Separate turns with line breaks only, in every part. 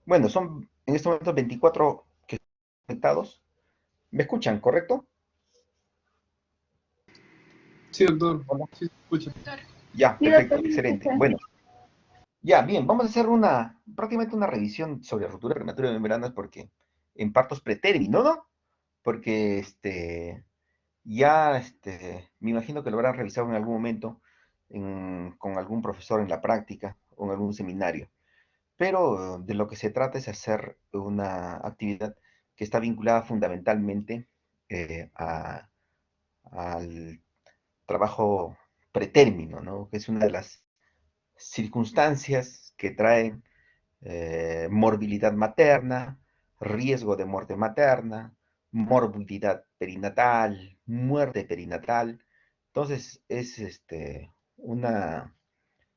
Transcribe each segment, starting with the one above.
Bueno, son en este momento 24 que están conectados. ¿Me escuchan, correcto?
Sí, doctor.
Hola.
Sí, se escucha.
Ya,
Sí,
perfecto,
doctor, me
excelente.
escucha.
Bueno, ya, bien, vamos a hacer prácticamente una revisión sobre ruptura prematura de membranas porque en partos pretérmino, ¿no? Porque me imagino que lo habrán revisado en algún momento con algún profesor en la práctica o en algún seminario. Pero de lo que se trata es hacer una actividad que está vinculada fundamentalmente al trabajo pretérmino, ¿no? Que es una de las circunstancias que traen morbilidad materna, riesgo de muerte materna, morbilidad perinatal, muerte perinatal. Entonces es una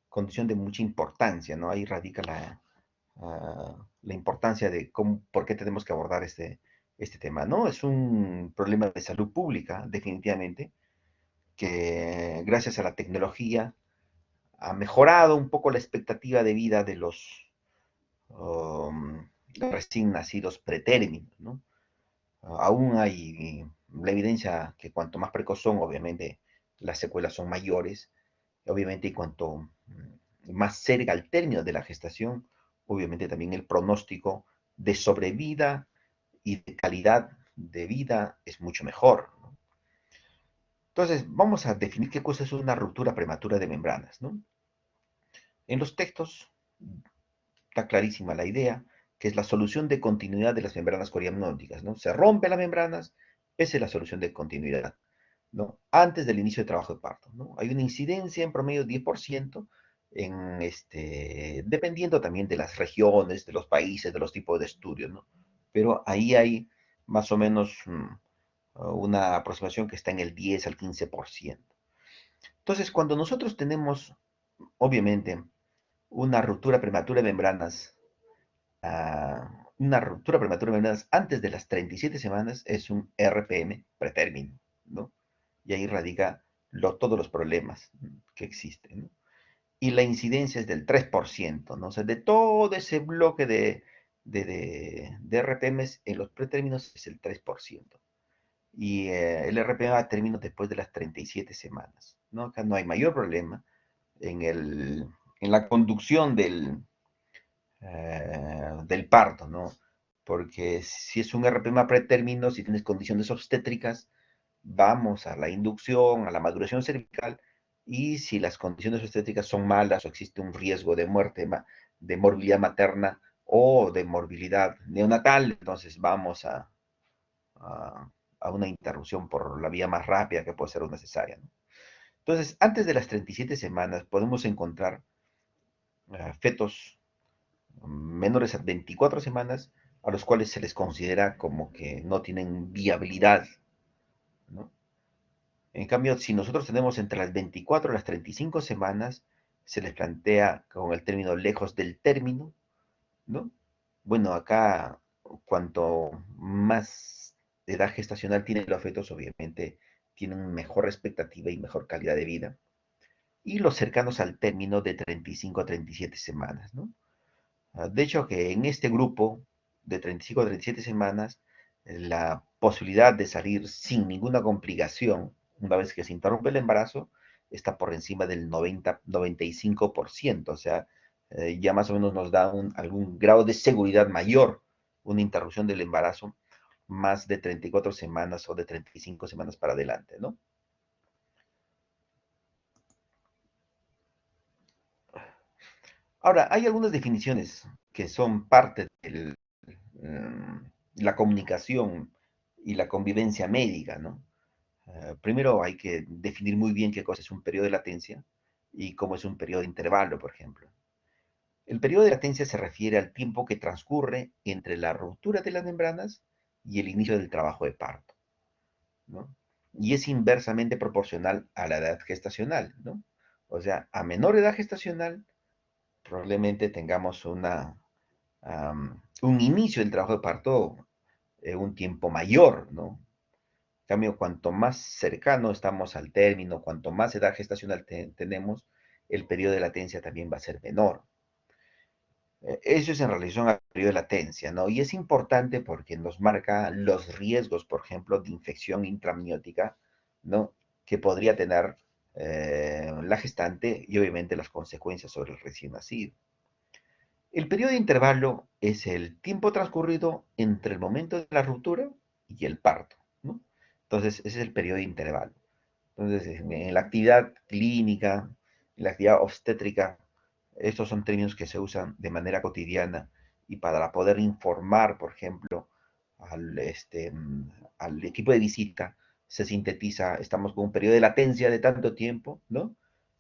condición de mucha importancia, ¿no? Ahí radica la importancia de por qué tenemos que abordar este tema, ¿no? Es un problema de salud pública, definitivamente, que gracias a la tecnología ha mejorado un poco la expectativa de vida de los recién nacidos pretérminos, ¿no? Aún hay la evidencia que cuanto más precoz son, obviamente las secuelas son mayores, obviamente y cuanto más cerca al término de la gestación, obviamente también el pronóstico de sobrevida y de calidad de vida es mucho mejor, ¿no? Entonces, vamos a definir qué cosa es una ruptura prematura de membranas, ¿no? En los textos está clarísima la idea, que es la solución de continuidad de las membranas coriamniónicas, ¿no? Se rompen las membranas, esa es la solución de continuidad, ¿no? Antes del inicio de trabajo de parto, ¿no? Hay una incidencia en promedio de 10% dependiendo también de las regiones, de los países, de los tipos de estudios, ¿no? Pero ahí hay más o menos una aproximación que está en el 10 al 15%. Entonces, cuando nosotros tenemos, obviamente, una ruptura prematura de membranas, una ruptura prematura de membranas antes de las 37 semanas es un RPM pretérmino, ¿no? Y ahí radica todos los problemas que existen, ¿no? Y la incidencia es del 3%, ¿no? O sea, de todo ese bloque de RPMs en los pretérminos es el 3%. Y el RPM va a término después de las 37 semanas, ¿no? Acá no hay mayor problema en, en la conducción del parto, ¿no? Porque si es un RPM pretérmino, si tienes condiciones obstétricas, vamos a la inducción, a la maduración cervical, y si las condiciones obstétricas son malas o existe un riesgo de muerte, de morbilidad materna o de morbilidad neonatal, entonces vamos a, a una interrupción por la vía más rápida que puede ser una cesárea, ¿no? Entonces, antes de las 37 semanas podemos encontrar fetos menores a 24 semanas a los cuales se les considera como que no tienen viabilidad, ¿no? En cambio, si nosotros tenemos entre las 24 y las 35 semanas, se les plantea con el término lejos del término, ¿no? Bueno, acá cuanto más edad gestacional tienen los fetos, obviamente tienen mejor expectativa y mejor calidad de vida. Y los cercanos al término de 35 a 37 semanas, ¿no? De hecho, que en este grupo de 35 a 37 semanas, la posibilidad de salir sin ninguna complicación una vez que se interrumpe el embarazo está por encima del 90-95%. O sea, ya más o menos nos da algún grado de seguridad mayor una interrupción del embarazo más de 34 semanas o de 35 semanas para adelante, ¿no? Ahora, hay algunas definiciones que son parte de la comunicación y la convivencia médica, ¿no? Primero hay que definir muy bien qué cosa es un periodo de latencia y cómo es un periodo de intervalo, por ejemplo. El periodo de latencia se refiere al tiempo que transcurre entre la ruptura de las membranas y el inicio del trabajo de parto, ¿no? Y es inversamente proporcional a la edad gestacional, ¿no? O sea, a menor edad gestacional, probablemente tengamos un inicio del trabajo de parto un tiempo mayor, ¿no? En cambio, cuanto más cercano estamos al término, cuanto más edad gestacional tenemos, el periodo de latencia también va a ser menor. Eso es en relación al periodo de latencia, ¿no? Y es importante porque nos marca los riesgos, por ejemplo, de infección intramniótica, ¿no? Que podría tener la gestante y obviamente las consecuencias sobre el recién nacido. El periodo de intervalo es el tiempo transcurrido entre el momento de la ruptura y el parto, ¿no? Entonces, ese es el periodo de intervalo. Entonces, en la actividad clínica, en la actividad obstétrica, estos son términos que se usan de manera cotidiana y para poder informar, por ejemplo, al equipo de visita, se sintetiza, estamos con un periodo de latencia de tanto tiempo, ¿no?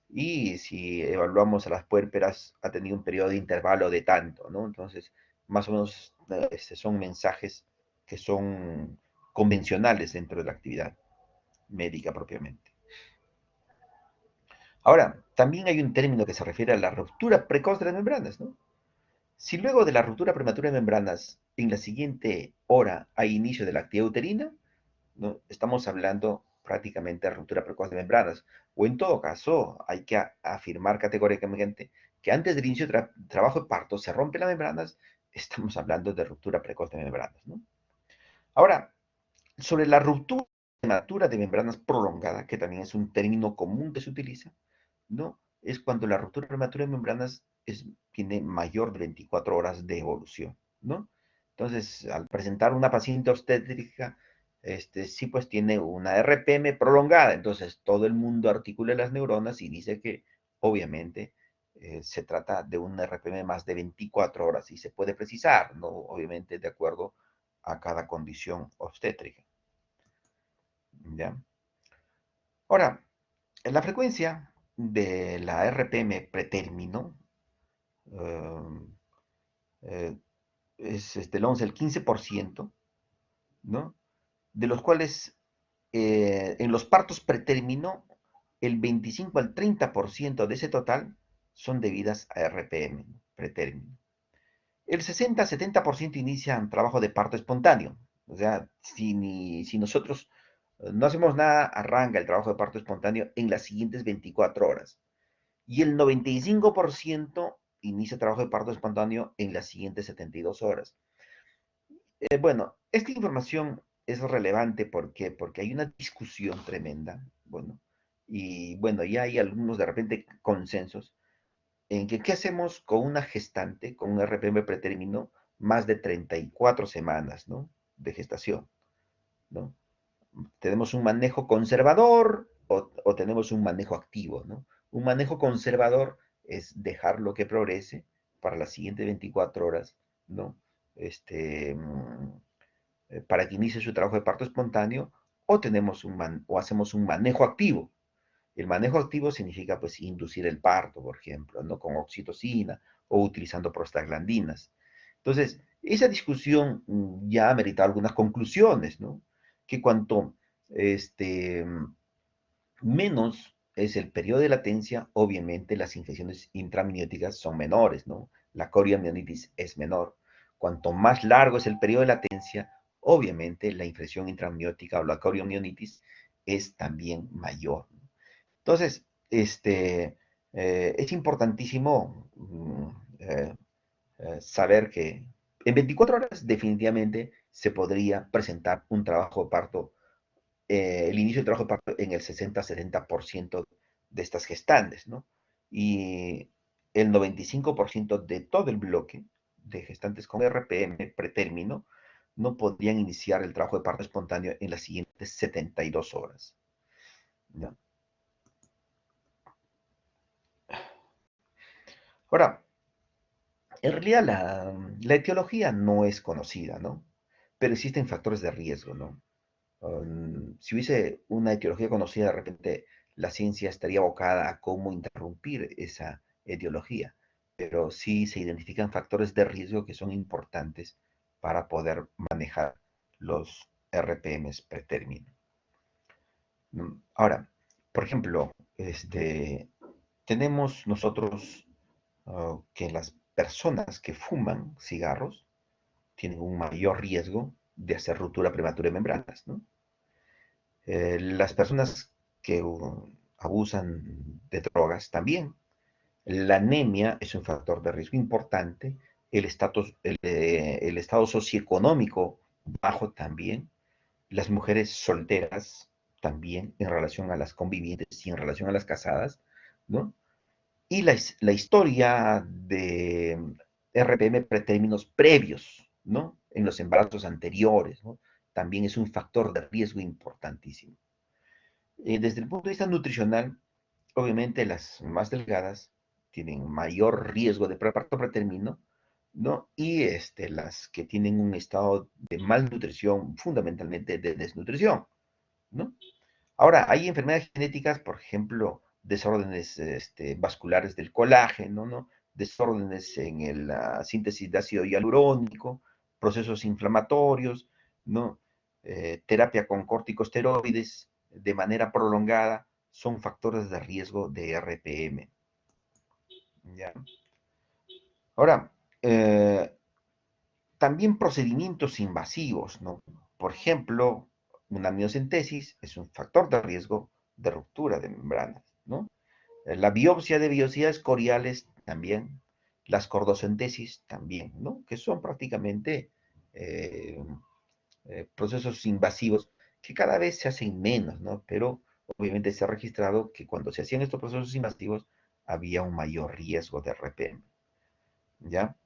Y si evaluamos a las puérperas, ha tenido un periodo de intervalo de tanto, ¿no? Entonces, más o menos son mensajes que son convencionales dentro de la actividad médica propiamente. Ahora, también hay un término que se refiere a la ruptura precoz de las membranas, ¿no? Si luego de la ruptura prematura de membranas, en la siguiente hora hay inicio de la actividad uterina, ¿no? Estamos hablando prácticamente de ruptura precoz de membranas. O en todo caso, hay que afirmar categóricamente que antes del inicio del trabajo de parto se rompen las membranas, estamos hablando de ruptura precoz de membranas, ¿no? Ahora, sobre la ruptura prematura de membranas prolongada, que también es un término común que se utiliza, ¿no? Es cuando la ruptura prematura de membranas tiene mayor de 24 horas de evolución, ¿no? Entonces, al presentar una paciente obstétrica, sí pues tiene una RPM prolongada, entonces todo el mundo articula las neuronas y dice que obviamente se trata de un RPM más de 24 horas y se puede precisar, ¿no? Obviamente de acuerdo a cada condición obstétrica, ¿ya? Ahora, la frecuencia de la RPM pretérmino eh, eh, es el 11, el 15%, ¿no? De los cuales en los partos pretérmino, el 25 al 30% de ese total son debidas a RPM, ¿no? Pretérmino. El 60-70% inician trabajo de parto espontáneo. O sea, si nosotros no hacemos nada, arranca el trabajo de parto espontáneo en las siguientes 24 horas. Y el 95% inicia trabajo de parto espontáneo en las siguientes 72 horas. Bueno, esta información es relevante porque hay una discusión tremenda, bueno, y bueno, ya hay algunos de repente consensos en que qué hacemos con una gestante, con un RPM pretérmino, más de 34 semanas, ¿no? De gestación, ¿no? ¿Tenemos un manejo conservador o tenemos un manejo activo, ¿no? Un manejo conservador es dejarlo que progrese para las siguientes 24 horas, ¿no? Este, para que inicie su trabajo de parto espontáneo, o hacemos un manejo activo. El manejo activo significa pues inducir el parto, por ejemplo, ¿no? Con oxitocina o utilizando prostaglandinas. Entonces, esa discusión ya ha meritado algunas conclusiones, ¿no? Que cuanto este, menos es el periodo de latencia, obviamente las infecciones intramnióticas son menores, ¿no? La coriomionitis es menor. Cuanto más largo es el periodo de latencia, obviamente la infección intramniótica o la coriomionitis es también mayor. Entonces, es importantísimo saber que en 24 horas definitivamente se podría presentar un trabajo de parto, el inicio del trabajo de parto en el 60-70% de estas gestantes, ¿no? Y el 95% de todo el bloque de gestantes con RPM pretérmino no podrían iniciar el trabajo de parto espontáneo en las siguientes 72 horas, ¿no? Ahora, en realidad la etiología no es conocida, ¿no? Pero existen factores de riesgo, ¿no? Si hubiese una etiología conocida, de repente la ciencia estaría abocada a cómo interrumpir esa etiología, pero sí se identifican factores de riesgo que son importantes para poder manejar los RPMs pretérmino. Ahora, por ejemplo, tenemos nosotros que las personas que fuman cigarros tienen un mayor riesgo de hacer ruptura prematura de membranas, ¿no? Las personas que abusan de drogas también. La anemia es un factor de riesgo importante el estado socioeconómico bajo también, las mujeres solteras también en relación a las convivientes y en relación a las casadas, ¿no? Y la historia de RPM pretérminos previos, ¿no? En los embarazos anteriores, ¿no? También es un factor de riesgo importantísimo. Desde el punto de vista nutricional, obviamente las más delgadas tienen mayor riesgo de preparto pretérmino, ¿no? Y las que tienen un estado de malnutrición, fundamentalmente de desnutrición, ¿no? Ahora, hay enfermedades genéticas, por ejemplo, desórdenes vasculares del colágeno, ¿no? Desórdenes en la síntesis de ácido hialurónico, procesos inflamatorios, ¿no? Terapia con corticosteroides de manera prolongada son factores de riesgo de RPM. ¿Ya? Ahora, también procedimientos invasivos, ¿no? Por ejemplo, una amniocentesis es un factor de riesgo de ruptura de membranas, ¿no? La biopsia de vellosidades coriales también, las cordocentesis también, ¿no? Que son prácticamente eh, procesos invasivos que cada vez se hacen menos, ¿no? Pero obviamente se ha registrado que cuando se hacían estos procesos invasivos había un mayor riesgo de RPM, ¿ya?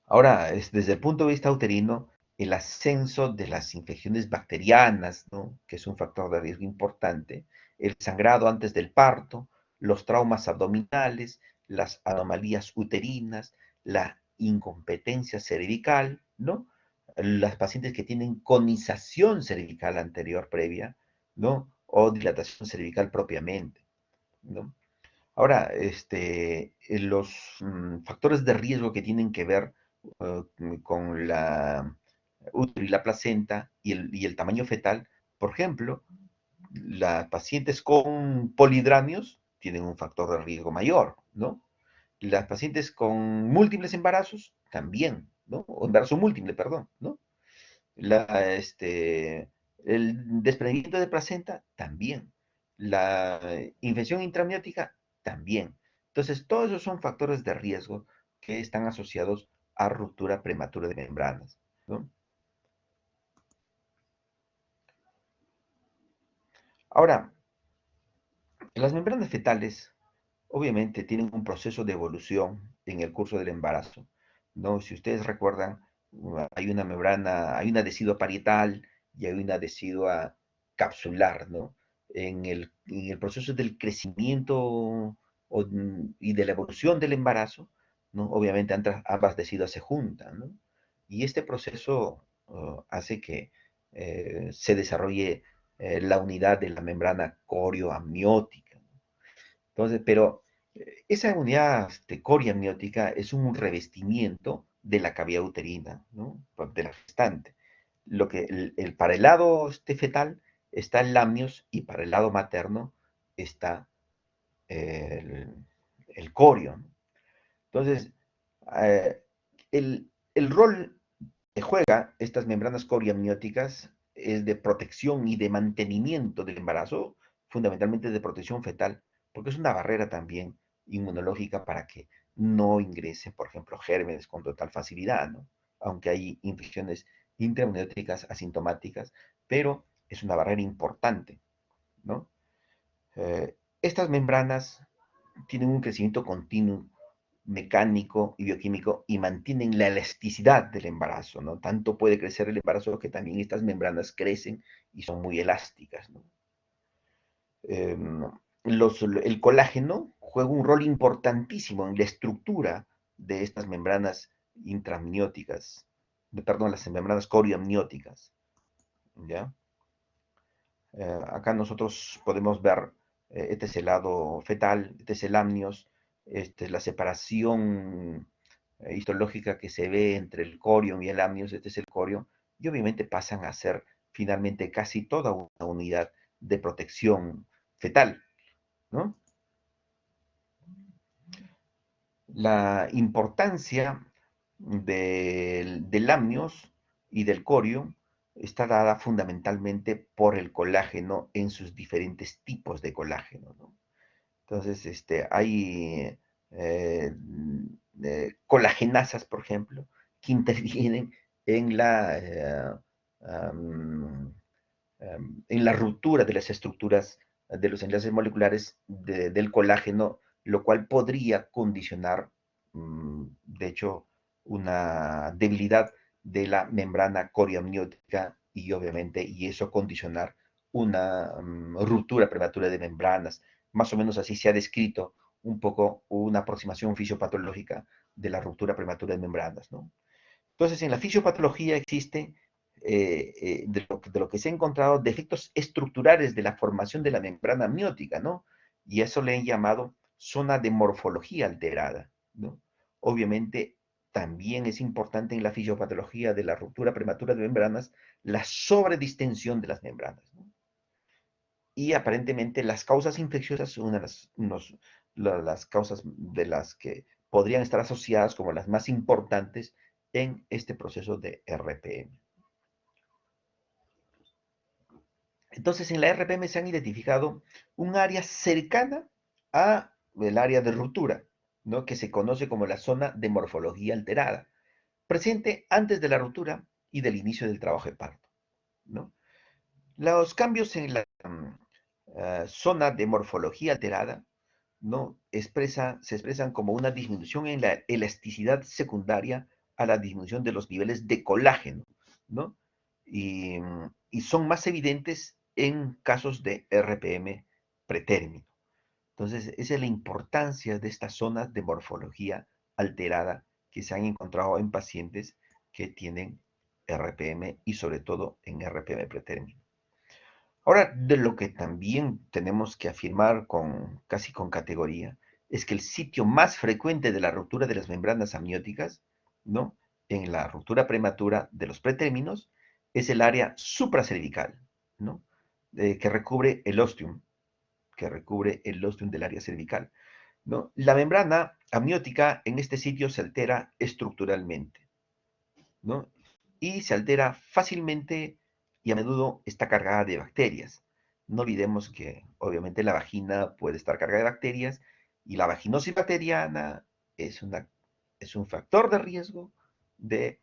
Ahora, desde el punto de vista uterino, el ascenso de las infecciones bacterianas, ¿no? Que es un factor de riesgo importante, el sangrado antes del parto, los traumas abdominales, las anomalías uterinas, la incompetencia cervical, ¿no? Las pacientes que tienen conización cervical anterior previa, ¿no? O dilatación cervical propiamente, ¿no? Ahora, los factores de riesgo que tienen que ver con la útero y la placenta y el tamaño fetal, por ejemplo, las pacientes con polidramios tienen un factor de riesgo mayor, ¿no? Las pacientes con múltiples embarazos también, ¿no? O embarazo múltiple, perdón, ¿no? La, el desprendimiento de placenta también. La infección intramniótica también. Entonces, todos esos son factores de riesgo que están asociados a ruptura prematura de membranas, ¿no? Ahora, las membranas fetales obviamente tienen un proceso de evolución en el curso del embarazo, ¿no? Si ustedes recuerdan, hay una membrana, hay una decidua parietal y hay una decidua capsular, ¿no? En el proceso del crecimiento y de la evolución del embarazo, ¿no? Obviamente ambas deciduas se juntan, ¿no? Y este proceso hace que se desarrolle la unidad de la membrana corioamniótica. Entonces, pero esa unidad coriamniótica es un revestimiento de la cavidad uterina, ¿no? De la gestante. Para el lado fetal está el amnios y para el lado materno está el, el corio, ¿no? Entonces, eh, el rol que juega estas membranas coriamnióticas es de protección y de mantenimiento del embarazo, fundamentalmente de protección fetal, porque es una barrera también inmunológica para que no ingresen, por ejemplo, gérmenes con total facilidad, ¿no? Aunque hay infecciones intraamnióticas asintomáticas, pero es una barrera importante, ¿no? Estas membranas tienen un crecimiento continuo mecánico y bioquímico y mantienen la elasticidad del embarazo, ¿no? Tanto puede crecer el embarazo que también estas membranas crecen y son muy elásticas, ¿no? Eh, el colágeno juega un rol importantísimo en la estructura de estas membranas intramnióticas, perdón, las membranas corioamnióticas, ¿ya? Acá nosotros podemos ver, este es el lado fetal, este es el amnios, este es la separación histológica que se ve entre el corion y el amnios, este es el corion, y obviamente pasan a ser finalmente casi toda una unidad de protección fetal, ¿no? La importancia del amnios y del corio está dada fundamentalmente por el colágeno en sus diferentes tipos de colágeno, ¿no? Entonces, hay colagenasas, por ejemplo, que intervienen en um, en la ruptura de las estructuras de los enlaces moleculares del colágeno, lo cual podría condicionar, de hecho, una debilidad de la membrana coriamniótica y obviamente, y eso condicionar una ruptura prematura de membranas. Más o menos así se ha descrito un poco una aproximación fisiopatológica de la ruptura prematura de membranas, ¿no? Entonces, en la fisiopatología existe, de lo que se ha encontrado, defectos estructurales de la formación de la membrana amniótica, ¿no? Y eso le han llamado zona de morfología alterada, ¿no? Obviamente, también es importante en la fisiopatología de la ruptura prematura de membranas la sobredistensión de las membranas, ¿no? Y aparentemente las causas infecciosas son una de las causas de las que podrían estar asociadas como las más importantes en este proceso de RPM. Entonces, en la RPM se han identificado un área cercana a el área de ruptura, ¿no? Que se conoce como la zona de morfología alterada, presente antes de la ruptura y del inicio del trabajo de parto, ¿no? Los cambios en la zona de morfología alterada, ¿no? Se expresan como una disminución en la elasticidad secundaria a la disminución de los niveles de colágeno, ¿no? Y son más evidentes en casos de RPM pretérmino. Entonces, esa es la importancia de estas zonas de morfología alterada que se han encontrado en pacientes que tienen RPM y sobre todo en RPM pretérmino. Ahora, de lo que también tenemos que afirmar casi con categoría, es que el sitio más frecuente de la ruptura de las membranas amnióticas, ¿no? En la ruptura prematura de los pretérminos, es el área supracervical, ¿no? Que recubre el ostium, del área cervical, ¿no? La membrana amniótica en este sitio se altera estructuralmente, ¿no? Y se altera fácilmente y a menudo está cargada de bacterias. No olvidemos que obviamente la vagina puede estar cargada de bacterias y la vaginosis bacteriana es, una, es un factor de riesgo de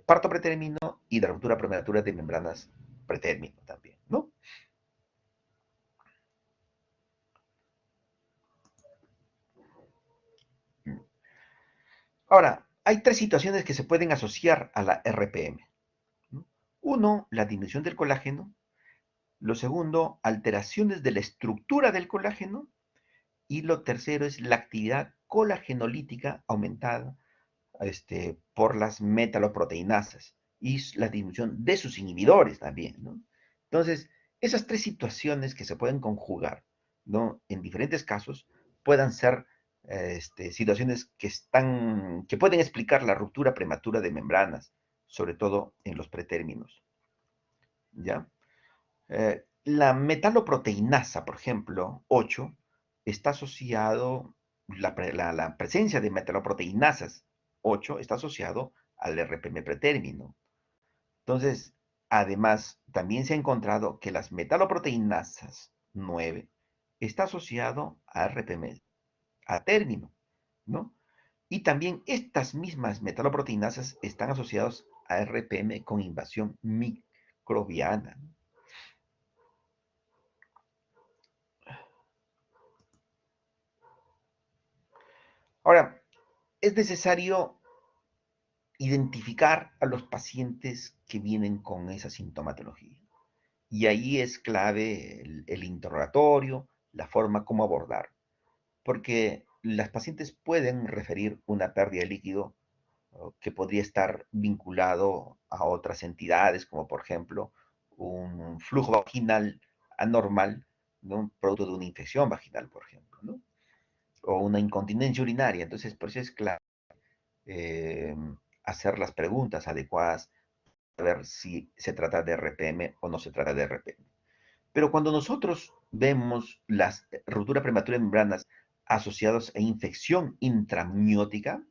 parto pretérmino y de ruptura prematura de membranas pretérmino también, ¿no? Ahora, hay tres situaciones que se pueden asociar a la RPM, ¿no? Uno, la disminución del colágeno. Lo segundo, alteraciones de la estructura del colágeno. Y lo tercero es la actividad colagenolítica aumentada por las metaloproteinasas y la disminución de sus inhibidores también, ¿no? Entonces, esas tres situaciones que se pueden conjugar, ¿no? En diferentes casos, puedan ser situaciones que pueden explicar la ruptura prematura de membranas, sobre todo en los pretérminos, ¿ya? La metaloproteinasa, por ejemplo, 8, está asociado, la presencia de metaloproteinasas 8 está asociado al RPM pretérmino. Entonces, además, también se ha encontrado que las metaloproteinasas 9 está asociado a RPM a término, ¿no? Y también estas mismas metaloproteinasas están asociadas a RPM con invasión microbiana, ¿no? Ahora, es necesario identificar a los pacientes que vienen con esa sintomatología. Y ahí es clave el interrogatorio, la forma como abordar, porque las pacientes pueden referir una pérdida de líquido que podría estar vinculado a otras entidades, como por ejemplo un flujo vaginal anormal, ¿no? Producto de una infección vaginal, por ejemplo, ¿no? O una incontinencia urinaria. Entonces, por eso es clave eh, hacer las preguntas adecuadas, a ver si se trata de RPM o no se trata de RPM. Pero cuando nosotros vemos las rupturas prematura de membranas asociadas a infección intramniótica,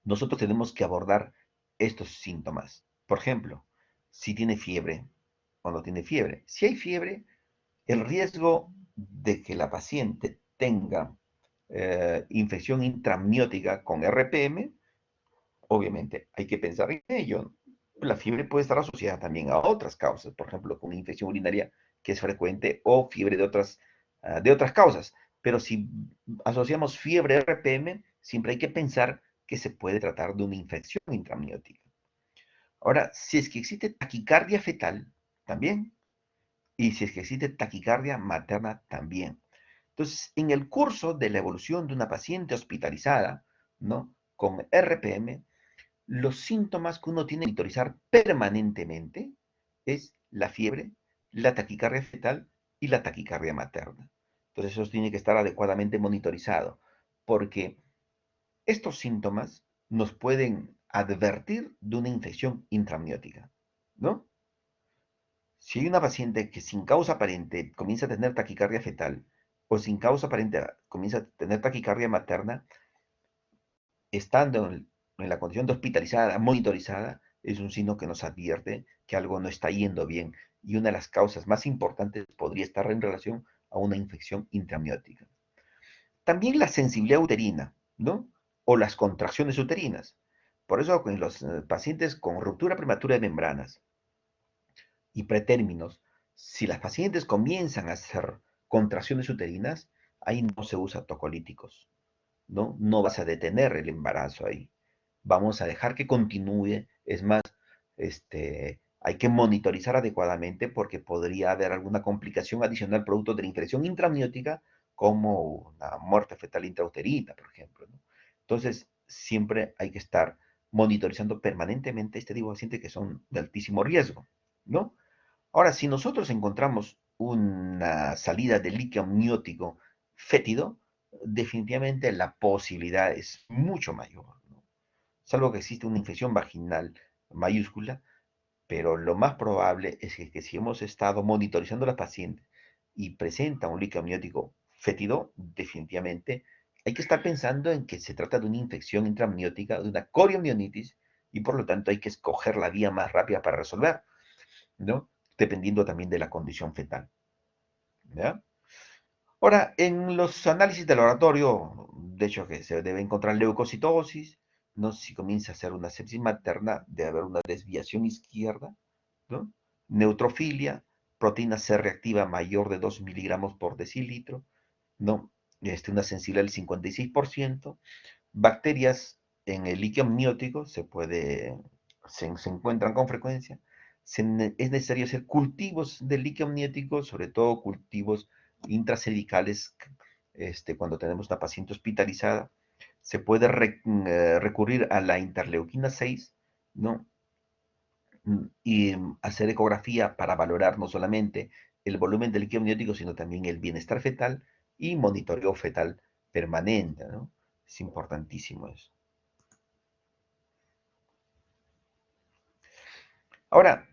nosotros tenemos que abordar estos síntomas. Por ejemplo, si tiene fiebre o no tiene fiebre. Si hay fiebre, el riesgo de que la paciente tenga infección intramniótica con RPM, obviamente hay que pensar en ello. La fiebre puede estar asociada también a otras causas, por ejemplo, con infección urinaria que es frecuente o fiebre de otras causas. Pero si asociamos fiebre a RPM, siempre hay que pensar que se puede tratar de una infección intramniótica. Ahora, si es que existe taquicardia fetal, también. Y si es que existe taquicardia materna, también. Entonces, en el curso de la evolución de una paciente hospitalizada, ¿no? Con RPM, los síntomas que uno tiene que monitorizar permanentemente es la fiebre, la taquicardia fetal y la taquicardia materna. Entonces, eso tiene que estar adecuadamente monitorizado, porque estos síntomas nos pueden advertir de una infección intramniótica, ¿no? Si hay una paciente que sin causa aparente comienza a tener taquicardia fetal o sin causa aparente comienza a tener taquicardia materna, estando en la condición de hospitalizada, monitorizada, es un signo que nos advierte que algo no está yendo bien y una de las causas más importantes podría estar en relación a una infección intramniótica. También la sensibilidad uterina, ¿no? O las contracciones uterinas. Por eso en los pacientes con ruptura prematura de membranas y pretérminos, si las pacientes comienzan a hacer contracciones uterinas, ahí no se usa tocolíticos, ¿no? No vas a detener el embarazo ahí. Vamos a dejar que continúe. Es más, hay que monitorizar adecuadamente porque podría haber alguna complicación adicional producto de la infección intramniótica, como una muerte fetal intrauterina, por ejemplo, ¿no? Entonces, siempre hay que estar monitorizando permanentemente este tipo de pacientes que son de altísimo riesgo, ¿no? Ahora, si nosotros encontramos una salida de líquido amniótico fétido, definitivamente la posibilidad es mucho mayor, ¿no? Salvo que existe una infección vaginal mayúscula, pero lo más probable es que si hemos estado monitorizando a la paciente y presenta un líquido amniótico fétido, definitivamente hay que estar pensando en que se trata de una infección intramniótica, de una coriomionitis, y por lo tanto hay que escoger la vía más rápida para resolver, ¿no? Dependiendo también de la condición fetal, ¿ya? Ahora, en los análisis de laboratorio, de hecho que se debe encontrar leucocitosis, ¿no? Si comienza a ser una sepsis materna, debe haber una desviación izquierda, ¿no? Neutrofilia, proteína C reactiva mayor de 2 miligramos por decilitro, ¿no? Una sensibilidad del 56%. Bacterias en el líquido amniótico se encuentran con frecuencia. Es necesario hacer cultivos del líquido amniótico, sobre todo cultivos intracervicales, cuando tenemos una paciente hospitalizada. Se puede recurrir a la interleuquina 6, ¿no? Y hacer ecografía para valorar no solamente el volumen del líquido amniótico, sino también el bienestar fetal y monitoreo fetal permanente, ¿no? Es importantísimo eso. Ahora,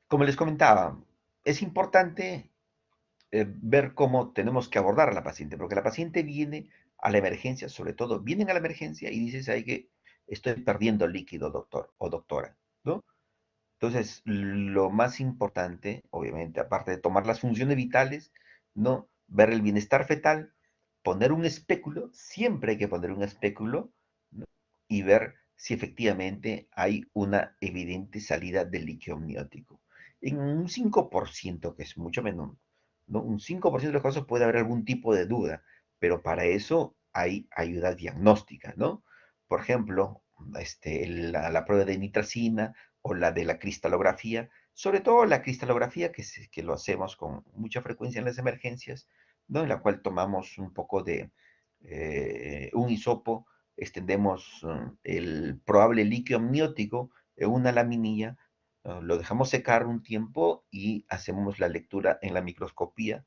como les comentaba, es importante ver cómo tenemos que abordar a la paciente, porque la paciente viene a la emergencia, sobre todo, vienen a la emergencia y dices, ay, que estoy perdiendo líquido, doctor o doctora, ¿no? Entonces, lo más importante, obviamente, aparte de tomar las funciones vitales, ¿no? Ver el bienestar fetal, poner un espéculo, siempre hay que poner un espéculo, ¿no? Y ver si efectivamente hay una evidente salida del líquido amniótico. En un 5%, que es mucho menos, ¿no? Un 5% de los casos puede haber algún tipo de duda, pero para eso hay ayuda diagnóstica, ¿no? Por ejemplo, la prueba de nitracina o la de la cristalografía, sobre todo la cristalografía que lo hacemos con mucha frecuencia en las emergencias, ¿no? En la cual tomamos un poco de un hisopo, extendemos el probable líquido amniótico en una laminilla, lo dejamos secar un tiempo y hacemos la lectura en la microscopía,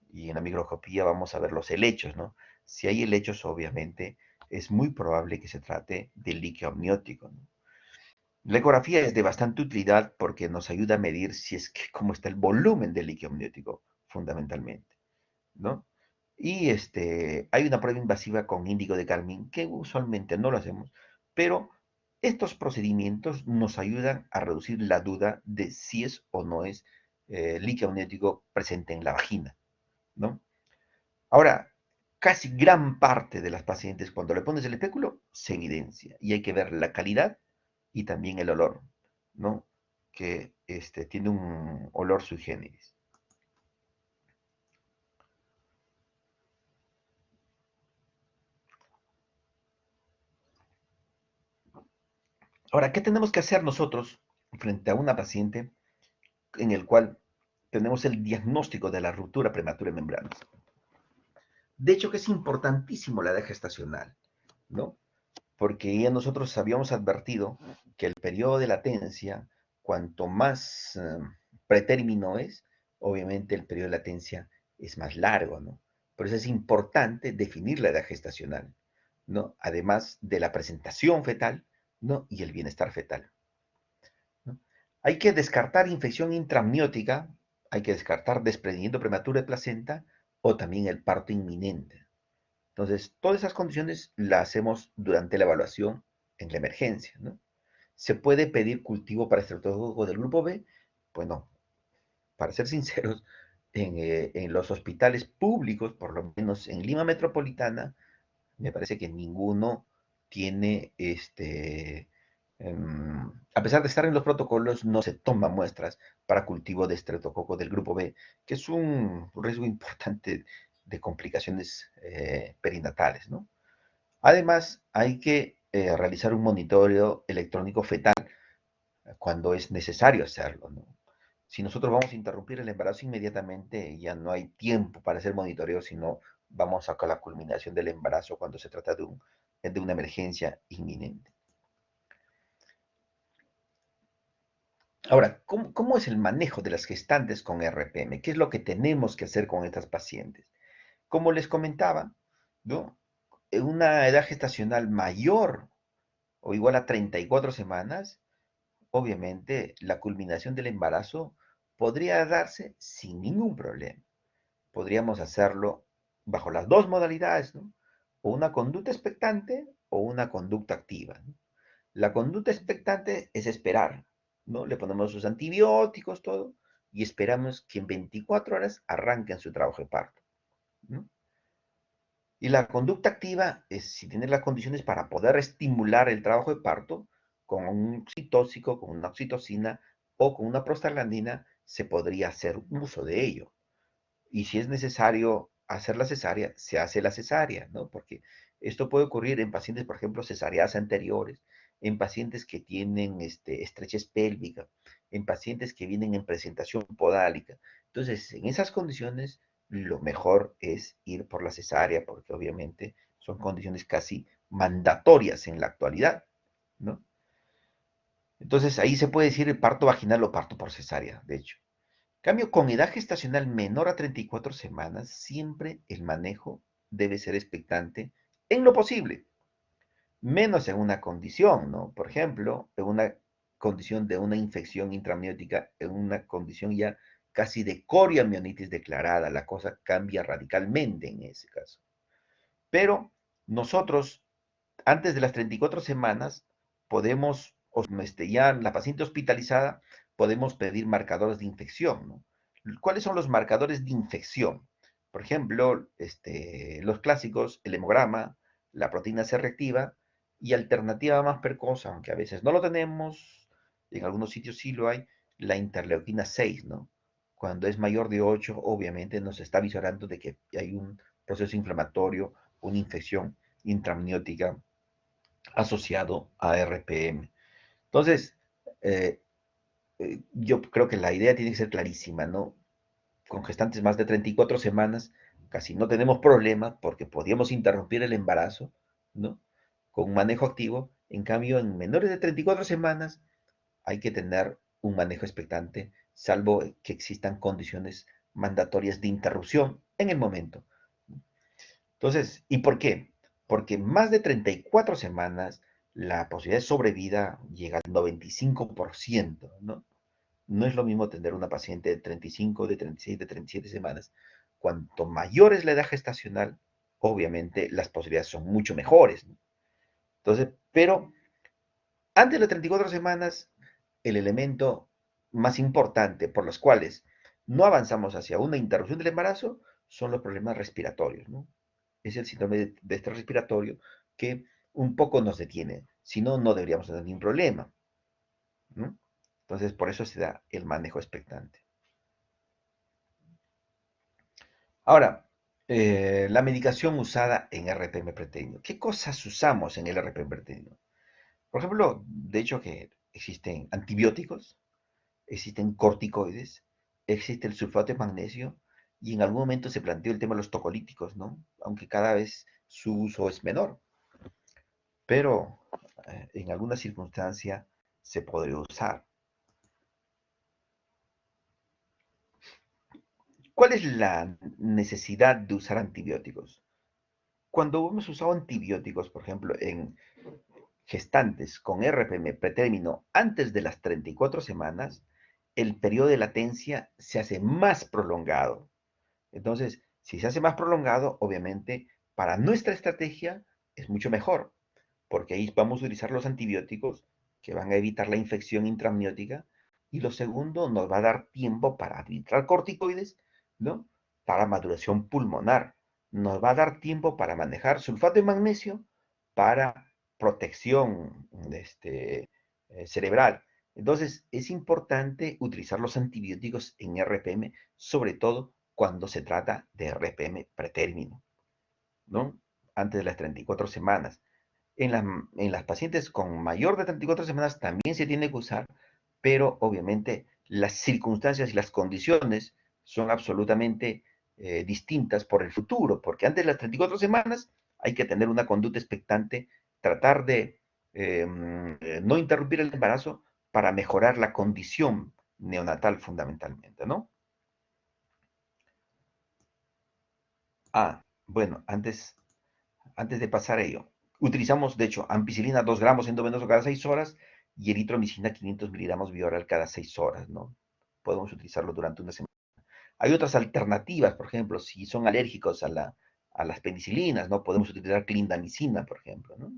y en la microscopía vamos a ver los helechos, ¿no? Si hay helechos, obviamente, es muy probable que se trate de líquido amniótico, ¿no? La ecografía es de bastante utilidad porque nos ayuda a medir si es que cómo está el volumen del líquido amniótico, fundamentalmente, ¿no? Y hay una prueba invasiva con índigo de carmín, que usualmente no lo hacemos, pero estos procedimientos nos ayudan a reducir la duda de si es o no es líquido amniótico presente en la vagina, ¿no? Ahora, casi gran parte de las pacientes cuando le pones el espéculo se evidencia y hay que ver la calidad y también el olor, ¿no? Que tiene un olor sui generis. Ahora, ¿qué tenemos que hacer nosotros frente a una paciente en el cual tenemos el diagnóstico de la ruptura prematura de membranas? De hecho, que es importantísimo la edad gestacional, ¿no? Porque ya nosotros habíamos advertido que el periodo de latencia, cuanto más pretérmino es, obviamente el periodo de latencia es más largo, ¿no? Por eso es importante definir la edad gestacional, ¿no? Además de la presentación fetal, ¿no? Y el bienestar fetal, ¿no? Hay que descartar infección intramniótica, hay que descartar desprendimiento prematuro de placenta o también el parto inminente. Entonces, todas esas condiciones las hacemos durante la evaluación en la emergencia, ¿no? ¿Se puede pedir cultivo para estreptococo del grupo B? Pues no, para ser sinceros, en los hospitales públicos, por lo menos en Lima Metropolitana, me parece que ninguno tiene, a pesar de estar en los protocolos, no se toman muestras para cultivo de estreptococo del grupo B, que es un riesgo importante de complicaciones perinatales, ¿no? Además, hay que realizar un monitoreo electrónico fetal cuando es necesario hacerlo, ¿no? Si nosotros vamos a interrumpir el embarazo inmediatamente, ya no hay tiempo para hacer monitoreo, sino vamos a la culminación del embarazo cuando se trata de una emergencia inminente. Ahora, ¿cómo es el manejo de las gestantes con RPM? ¿Qué es lo que tenemos que hacer con estas pacientes? Como les comentaba, ¿no? En una edad gestacional mayor o igual a 34 semanas, obviamente la culminación del embarazo podría darse sin ningún problema. Podríamos hacerlo bajo las dos modalidades, ¿no? O una conducta expectante o una conducta activa, ¿no? La conducta expectante es esperar, ¿no? Le ponemos sus antibióticos, todo, y esperamos que en 24 horas arranquen su trabajo de parto, ¿no? Y la conducta activa es si tiene las condiciones para poder estimular el trabajo de parto con un oxitóxico, con una oxitocina o con una prostaglandina, se podría hacer uso de ello. Y si es necesario hacer la cesárea, se hace la cesárea, ¿no? Porque esto puede ocurrir en pacientes, por ejemplo, cesáreas anteriores, en pacientes que tienen estrechez pélvica, en pacientes que vienen en presentación podálica. Entonces, en esas condiciones, lo mejor es ir por la cesárea, porque obviamente son condiciones casi mandatorias en la actualidad, ¿no? Entonces, ahí se puede decir el parto vaginal o parto por cesárea, de hecho. Cambio, con edad gestacional menor a 34 semanas, siempre el manejo debe ser expectante en lo posible, menos en una condición, ¿no? Por ejemplo, en una condición de una infección intramniótica, en una condición ya casi de coriomionitis declarada, la cosa cambia radicalmente en ese caso. Pero nosotros, antes de las 34 semanas, podemos, ya la paciente hospitalizada, podemos pedir marcadores de infección, ¿no? ¿Cuáles son los marcadores de infección? Por ejemplo, los clásicos, el hemograma, la proteína C reactiva y alternativa más precoz, aunque a veces no lo tenemos, en algunos sitios sí lo hay, la interleuquina 6, ¿no? Cuando es mayor de 8, obviamente nos está avisorando de que hay un proceso inflamatorio, una infección intramniótica asociado a RPM. Entonces, eh, yo creo que la idea tiene que ser clarísima, ¿no? Con gestantes más de 34 semanas, casi no tenemos problema porque podíamos interrumpir el embarazo, ¿no? Con un manejo activo. En cambio, en menores de 34 semanas hay que tener un manejo expectante, salvo que existan condiciones mandatorias de interrupción en el momento. Entonces, ¿y por qué? Porque más de 34 semanas la posibilidad de sobrevida llega al 95%, ¿no? No es lo mismo tener una paciente de 35, de 36, de 37 semanas. Cuanto mayor es la edad gestacional, obviamente las posibilidades son mucho mejores, ¿no? Entonces, pero antes de las 34 semanas, el elemento más importante por los cuales no avanzamos hacia una interrupción del embarazo son los problemas respiratorios, ¿no? es el síndrome de estrés respiratorio que un poco nos detiene. Si no, no deberíamos tener ningún problema, ¿no? Entonces, por eso se da el manejo expectante. Ahora, la medicación usada en RPM preterino. ¿Qué cosas usamos en el RPM preterino? Por ejemplo, de hecho que existen antibióticos, existen corticoides, existe el sulfato de magnesio y en algún momento se planteó el tema de los tocolíticos, ¿no? Aunque cada vez su uso es menor, pero en alguna circunstancia se podría usar. ¿Cuál es la necesidad de usar antibióticos? Cuando hemos usado antibióticos, por ejemplo, en gestantes con RPM pretérmino antes de las 34 semanas, el periodo de latencia se hace más prolongado. Entonces, si se hace más prolongado, obviamente, para nuestra estrategia es mucho mejor, porque ahí vamos a utilizar los antibióticos que van a evitar la infección intramniótica y lo segundo, nos va a dar tiempo para administrar corticoides, ¿no? Para maduración pulmonar. Nos va a dar tiempo para manejar sulfato de magnesio para protección cerebral. Entonces, es importante utilizar los antibióticos en RPM, sobre todo cuando se trata de RPM pretérmino, ¿no? Antes de las 34 semanas. En las pacientes con mayor de 34 semanas también se tiene que usar, pero obviamente las circunstancias y las condiciones son absolutamente distintas por el futuro, porque antes de las 34 semanas hay que tener una conducta expectante, tratar de no interrumpir el embarazo para mejorar la condición neonatal fundamentalmente, ¿no? Ah, bueno, antes de pasar a ello, utilizamos, de hecho, ampicilina 2 gramos endovenoso cada 6 horas y eritromicina 500 miligramos bioral cada 6 horas, ¿no? Podemos utilizarlo durante una semana. Hay otras alternativas, por ejemplo, si son alérgicos a las penicilinas, ¿no? Podemos utilizar clindamicina, por ejemplo, ¿no?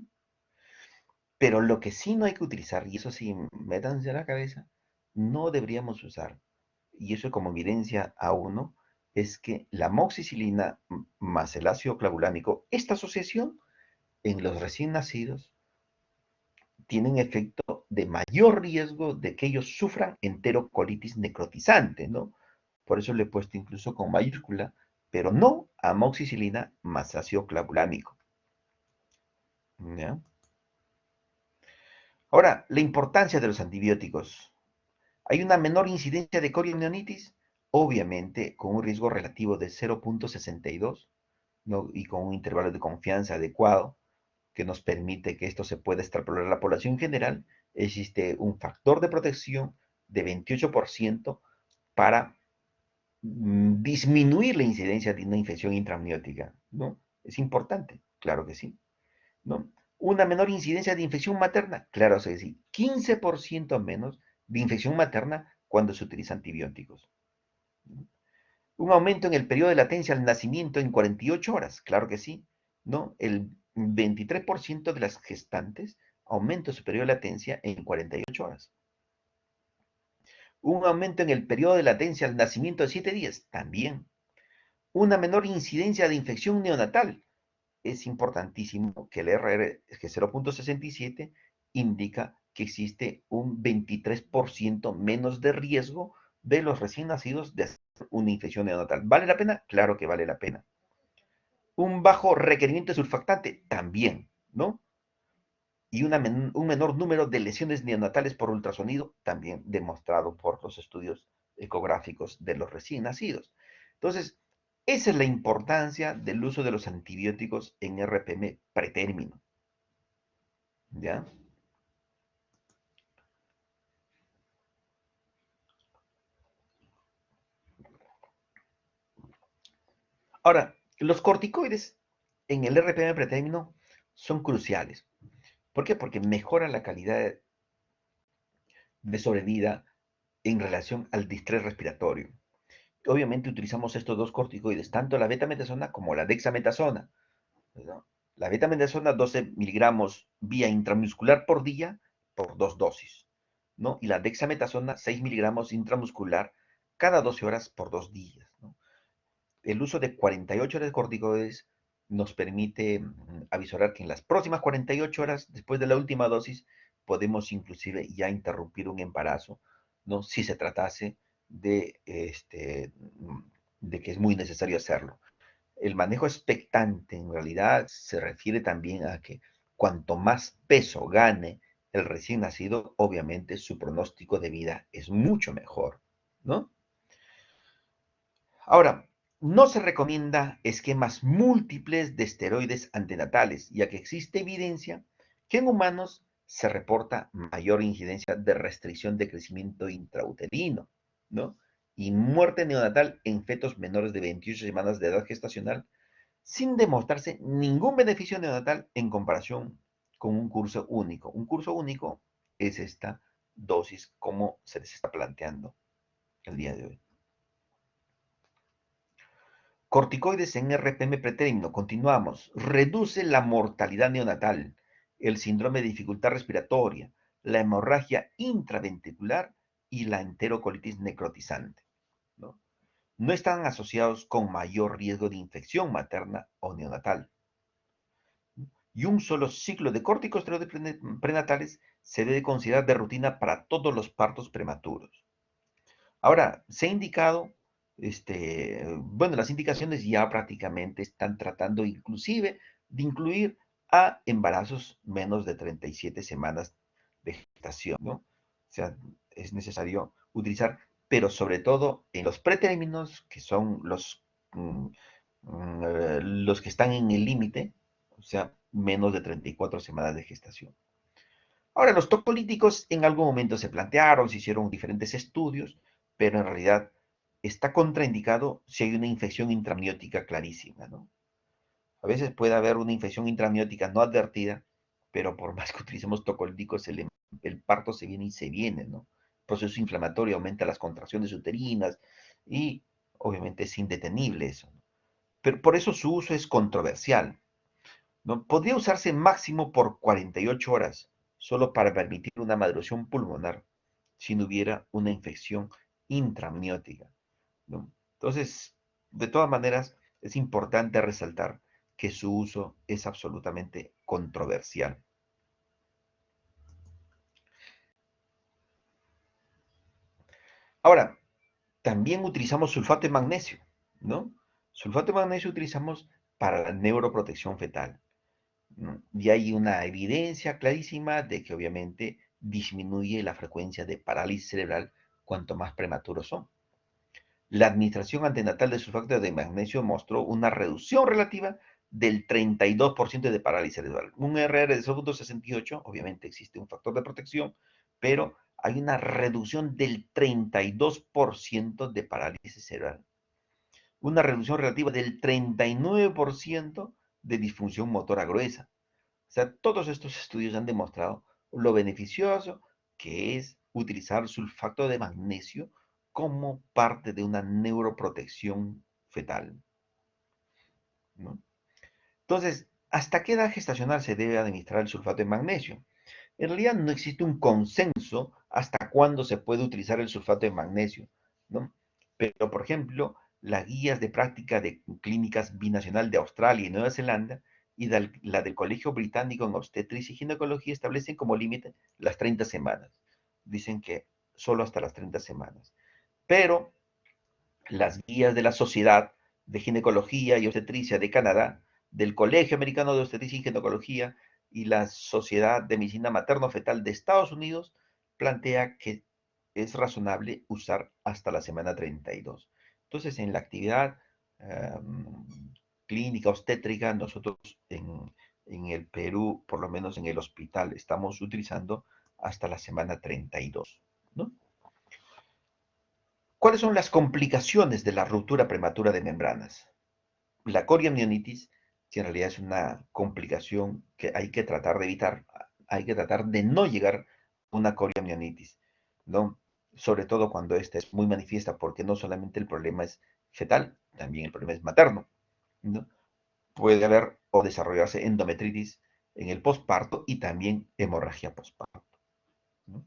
Pero lo que sí no hay que utilizar, y eso sí, métanse a la cabeza, no deberíamos usar, y eso como evidencia a uno, es que la amoxicilina más el ácido clavulánico, esta asociación en los recién nacidos tienen efecto de mayor riesgo de que ellos sufran enterocolitis necrotizante, ¿no? Por eso le he puesto incluso con mayúscula, pero no amoxicilina más ácido clavulánico, ¿ya? Ahora, la importancia de los antibióticos. Hay una menor incidencia de corionionitis, obviamente con un riesgo relativo de 0.62, ¿no? Y con un intervalo de confianza adecuado, que nos permite que esto se pueda extrapolar a la población general, existe un factor de protección de 28% para disminuir la incidencia de una infección intramniótica, ¿no? Es importante, claro que sí, ¿no? Una menor incidencia de infección materna, claro que sí, 15% menos de infección materna cuando se utilizan antibióticos. Un aumento en el periodo de latencia al nacimiento en 48 horas, claro que sí, ¿no? El 23% de las gestantes aumenta su periodo de latencia en 48 horas. Un aumento en el periodo de latencia al nacimiento de 7 días, también. Una menor incidencia de infección neonatal. Es importantísimo que el RR, que 0.67, indica que existe un 23% menos de riesgo de los recién nacidos de hacer una infección neonatal. ¿Vale la pena? Claro que vale la pena. Un bajo requerimiento de surfactante, también, ¿no? Y un menor número de lesiones neonatales por ultrasonido, también demostrado por los estudios ecográficos de los recién nacidos. Entonces, esa es la importancia del uso de los antibióticos en RPM pretérmino, ¿ya? Ahora, los corticoides en el RPM pretérmino son cruciales. ¿Por qué? Porque mejoran la calidad de sobrevida en relación al distrés respiratorio. Obviamente utilizamos estos dos corticoides, tanto la betametasona como la dexametasona, ¿no? La betametasona 12 miligramos vía intramuscular por día por 2 dosis, ¿no? Y la dexametasona 6 miligramos intramuscular cada 12 horas por 2 días, ¿no? El uso de 48 horas de corticoides nos permite avisorar que en las próximas 48 horas, después de la última dosis, podemos inclusive ya interrumpir un embarazo, ¿no? Si se tratase de que es muy necesario hacerlo. El manejo expectante en realidad se refiere también a que cuanto más peso gane el recién nacido, obviamente su pronóstico de vida es mucho mejor, ¿no? Ahora, no se recomienda esquemas múltiples de esteroides antenatales, ya que existe evidencia que en humanos se reporta mayor incidencia de restricción de crecimiento intrauterino, ¿no? Y muerte neonatal en fetos menores de 28 semanas de edad gestacional, sin demostrarse ningún beneficio neonatal en comparación con un curso único. Un curso único es esta dosis como se les está planteando el día de hoy. Corticoides en RPM pretérmino, continuamos. Reduce la mortalidad neonatal, el síndrome de dificultad respiratoria, la hemorragia intraventricular y la enterocolitis necrotizante. ¿No? No están asociados con mayor riesgo de infección materna o neonatal. Y un solo ciclo de corticosteroides prenatales se debe considerar de rutina para todos los partos prematuros. Ahora, se ha indicado, bueno, las indicaciones ya prácticamente están tratando inclusive de incluir a embarazos menos de 37 semanas de gestación, ¿no? O sea, es necesario utilizar, pero sobre todo en los pretérminos, que son los que están en el límite, o sea, menos de 34 semanas de gestación. Ahora, los tocolíticos en algún momento se plantearon, se hicieron diferentes estudios, pero en realidad está contraindicado si hay una infección intramniótica clarísima, ¿no? A veces puede haber una infección intramniótica no advertida, pero por más que utilicemos tocolíticos, el parto se viene y se viene, ¿no? El proceso inflamatorio aumenta las contracciones uterinas y obviamente es indetenible eso, ¿no? Pero por eso su uso es controversial, ¿no? Podría usarse máximo por 48 horas, solo para permitir una maduración pulmonar, si no hubiera una infección intramniótica, ¿no? Entonces, de todas maneras, es importante resaltar que su uso es absolutamente controversial. Ahora, también utilizamos sulfato de magnesio, ¿no? Sulfato de magnesio utilizamos para la neuroprotección fetal, ¿no? Y hay una evidencia clarísima de que obviamente disminuye la frecuencia de parálisis cerebral cuanto más prematuros son. La administración antenatal de sulfato de magnesio mostró una reducción relativa del 32% de parálisis cerebral. Un RR de 0.68, obviamente existe un factor de protección, pero hay una reducción del 32% de parálisis cerebral. Una reducción relativa del 39% de disfunción motora gruesa. O sea, todos estos estudios han demostrado lo beneficioso que es utilizar sulfato de magnesio como parte de una neuroprotección fetal, ¿no? Entonces, ¿hasta qué edad gestacional se debe administrar el sulfato de magnesio? En realidad no existe un consenso hasta cuándo se puede utilizar el sulfato de magnesio, ¿no? Pero, por ejemplo, las guías de práctica de clínicas binacional de Australia y Nueva Zelanda y la del Colegio Británico en Obstetricia y Ginecología establecen como límite las 30 semanas. Dicen que solo hasta las 30 semanas. Pero las guías de la Sociedad de Ginecología y Obstetricia de Canadá, del Colegio Americano de Obstetricia y Ginecología y la Sociedad de Medicina Materno-Fetal de Estados Unidos plantea que es razonable usar hasta la semana 32. Entonces, en la actividad clínica obstétrica, nosotros en el Perú, por lo menos en el hospital, estamos utilizando hasta la semana 32, ¿no? ¿Cuáles son las complicaciones de la ruptura prematura de membranas? La coriamnionitis, que en realidad es una complicación que hay que tratar de evitar, hay que tratar de no llegar a una coriamnionitis, ¿no? Sobre todo cuando esta es muy manifiesta, porque no solamente el problema es fetal, también el problema es materno, ¿no? Puede haber o desarrollarse endometritis en el posparto y también hemorragia posparto, ¿no?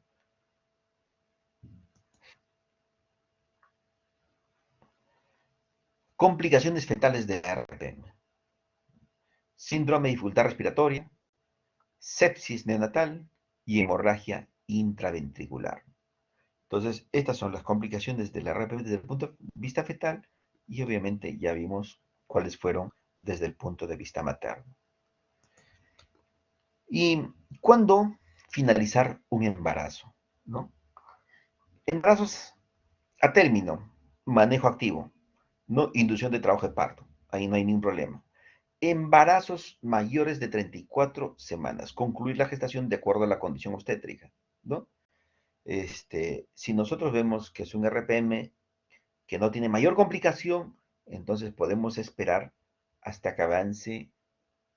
Complicaciones fetales de RPM. síndrome de dificultad respiratoria, sepsis neonatal y hemorragia intraventricular. Entonces, estas son las complicaciones de la RPM desde el punto de vista fetal y obviamente ya vimos cuáles fueron desde el punto de vista materno. ¿Y cuándo finalizar un embarazo? ¿No? Embarazos a término, manejo activo, no inducción de trabajo de parto, ahí no hay ningún problema. Embarazos mayores de 34 semanas, concluir la gestación de acuerdo a la condición obstétrica, ¿no? Si nosotros vemos que es un RPM que no tiene mayor complicación, entonces podemos esperar hasta que avance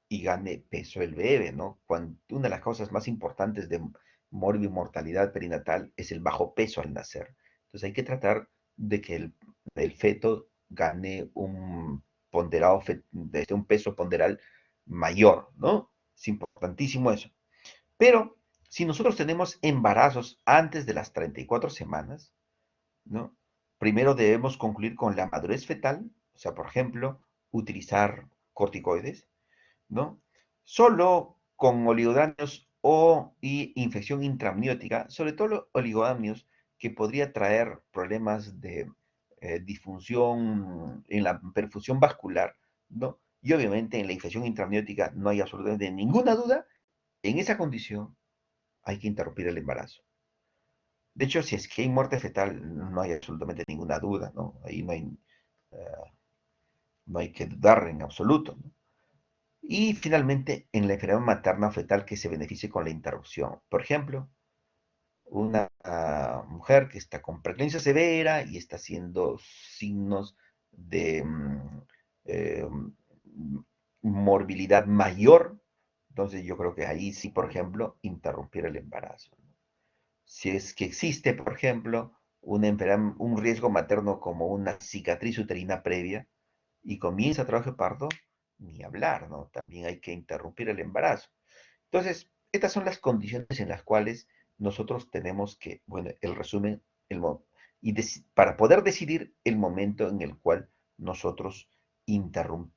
y gane peso el bebé, ¿no? Una de las causas más importantes de mortalidad perinatal es el bajo peso al nacer. Entonces hay que tratar de que el feto gane un ponderado, un peso ponderal mayor, ¿no? Es importantísimo eso. Pero si nosotros tenemos embarazos antes de las 34 semanas, ¿no? Primero debemos concluir con la madurez fetal, o sea, por ejemplo, utilizar corticoides, ¿no? Solo con oligodamnios y infección intramniótica, sobre todo los oligodamnios, que podría traer problemas de disfunción en la perfusión vascular, ¿no? Y obviamente en la infección intramniótica no hay absolutamente ninguna duda, en esa condición hay que interrumpir el embarazo. De hecho, si es que hay muerte fetal, no hay absolutamente ninguna duda, ¿no? Ahí no hay que dudar en absoluto, ¿no? Y finalmente, en la enfermedad materna o fetal que se beneficie con la interrupción. Por ejemplo, una mujer que está con preeclampsia severa y está haciendo signos de eh, morbilidad mayor, entonces yo creo que ahí sí, por ejemplo, interrumpir el embarazo. Si es que existe, por ejemplo, un riesgo materno como una cicatriz uterina previa y comienza a trabajo de parto, ni hablar, ¿no? También hay que interrumpir el embarazo. Entonces, estas son las condiciones en las cuales nosotros tenemos que, bueno, el resumen, para poder decidir el momento en el cual nosotros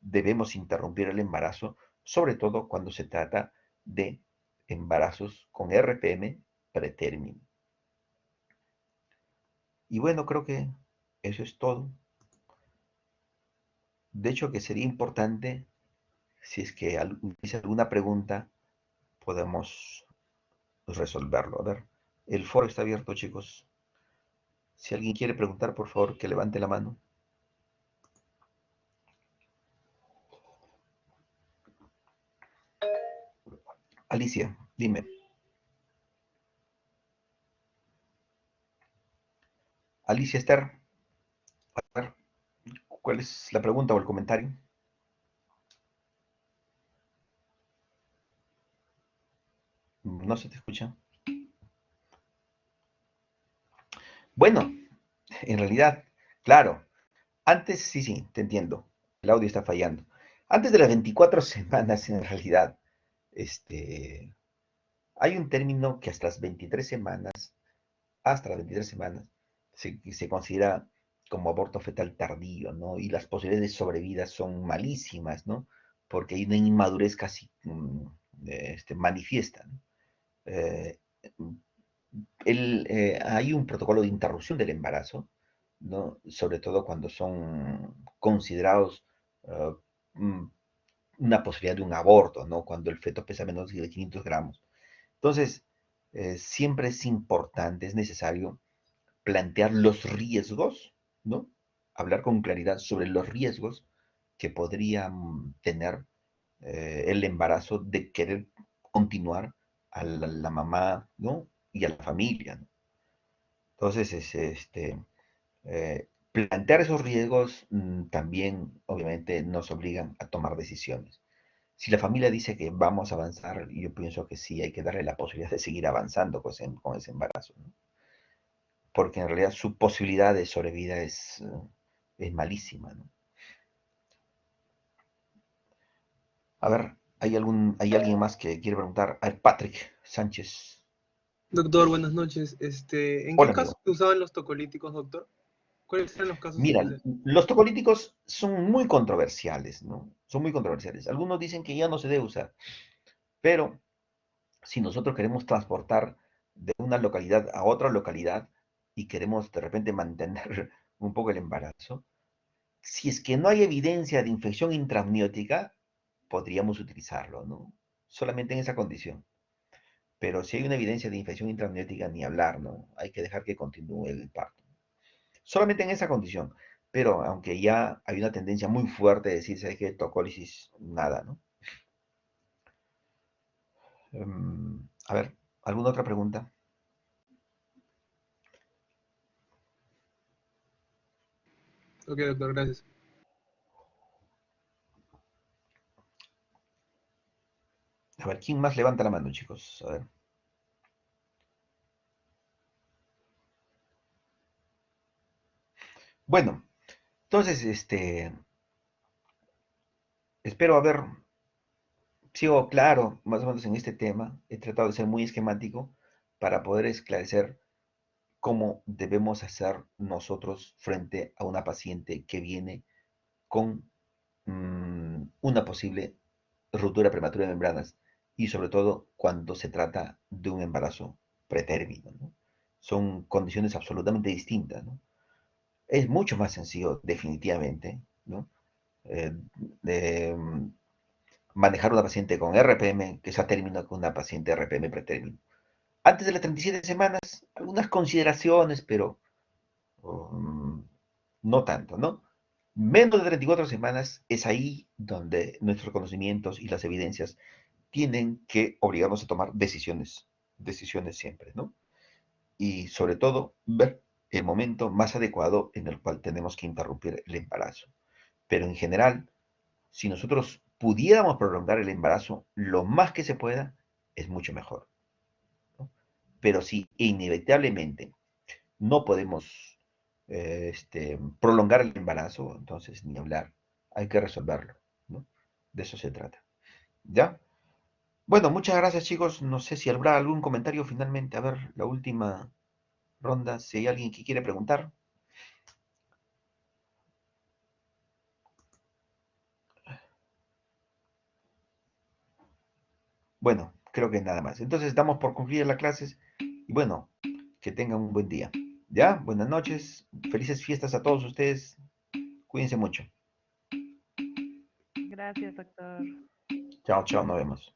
debemos interrumpir el embarazo, sobre todo cuando se trata de embarazos con RPM pretérmino. Y bueno, creo que eso es todo. De hecho, que sería importante, si es que hubiese alguna pregunta, podemos resolverlo. A ver, el foro está abierto, chicos. Si alguien quiere preguntar, por favor, que levante la mano. Alicia, dime. Alicia Esther, a ver, ¿cuál es la pregunta o el comentario? No se te escucha. Bueno, en realidad, claro, antes, sí, te entiendo. El audio está fallando. Antes de las 24 semanas, en realidad, hay un término que hasta las 23 semanas, se considera como aborto fetal tardío, ¿no? Y las posibilidades de sobrevida son malísimas, ¿no? Porque hay una inmadurez casi manifiesta, ¿no? Eh, hay un protocolo de interrupción del embarazo, ¿no? Sobre todo cuando son considerados uh, una posibilidad de un aborto, ¿no? Cuando el feto pesa menos de 500 gramos. Entonces, siempre es importante, es necesario plantear los riesgos, ¿no? Hablar con claridad sobre los riesgos que podrían tener el embarazo de querer continuar a la mamá, ¿no? Y a la familia, ¿no? Entonces, plantear esos riesgos también, obviamente, nos obligan a tomar decisiones. Si la familia dice que vamos a avanzar, yo pienso que sí, hay que darle la posibilidad de seguir avanzando con ese embarazo, ¿no? Porque en realidad su posibilidad de sobrevida es malísima, ¿no? A ver, ¿hay alguien más que quiere preguntar? A ver, Patrick Sánchez.
Doctor, buenas noches. ¿En qué
Hola,
caso
amigo.
se usaban los tocolíticos, doctor? ¿Cuáles serán los casos
Mira,
especiales?
los tocolíticos son muy controversiales, ¿no? Son muy controversiales. Algunos dicen que ya no se debe usar, pero si nosotros queremos transportar de una localidad a otra localidad y queremos de repente mantener un poco el embarazo, si es que no hay evidencia de infección intramniótica, podríamos utilizarlo, ¿no? Solamente en esa condición. Pero si hay una evidencia de infección intramniótica, ni hablar, ¿no? Hay que dejar que continúe el parto. Solamente en esa condición. Pero aunque ya hay una tendencia muy fuerte de decir, ¿sabes qué? Tocólisis, nada, ¿no? A ver, ¿alguna otra pregunta?
Ok, doctor, gracias.
A ver, ¿quién más levanta la mano, chicos? A ver. Bueno, entonces, espero haber sido claro más o menos en este tema. He tratado de ser muy esquemático para poder esclarecer cómo debemos hacer nosotros frente a una paciente que viene con una posible ruptura prematura de membranas y sobre todo cuando se trata de un embarazo pretérmino, ¿no? Son condiciones absolutamente distintas, ¿no? Es mucho más sencillo, definitivamente, ¿no? Eh, de manejar una paciente con RPM que sea término con una paciente RPM pretérmino. Antes de las 37 semanas, algunas consideraciones, pero no tanto, ¿no? Menos de 34 semanas es ahí donde nuestros conocimientos y las evidencias tienen que obligarnos a tomar decisiones siempre, ¿no? Y sobre todo, ver el momento más adecuado en el cual tenemos que interrumpir el embarazo. Pero en general, si nosotros pudiéramos prolongar el embarazo lo más que se pueda, es mucho mejor, ¿no? Pero si inevitablemente no podemos prolongar el embarazo, entonces ni hablar, hay que resolverlo, ¿no? De eso se trata. ¿Ya? Bueno, muchas gracias chicos. No sé si habrá algún comentario finalmente. A ver, la última ronda, si hay alguien que quiere preguntar. Bueno, creo que nada más. Entonces damos por concluidas las clases y bueno, que tengan un buen día. ¿Ya? Buenas noches, felices fiestas a todos ustedes. Cuídense mucho.
Gracias, doctor.
Chao, chao, nos vemos.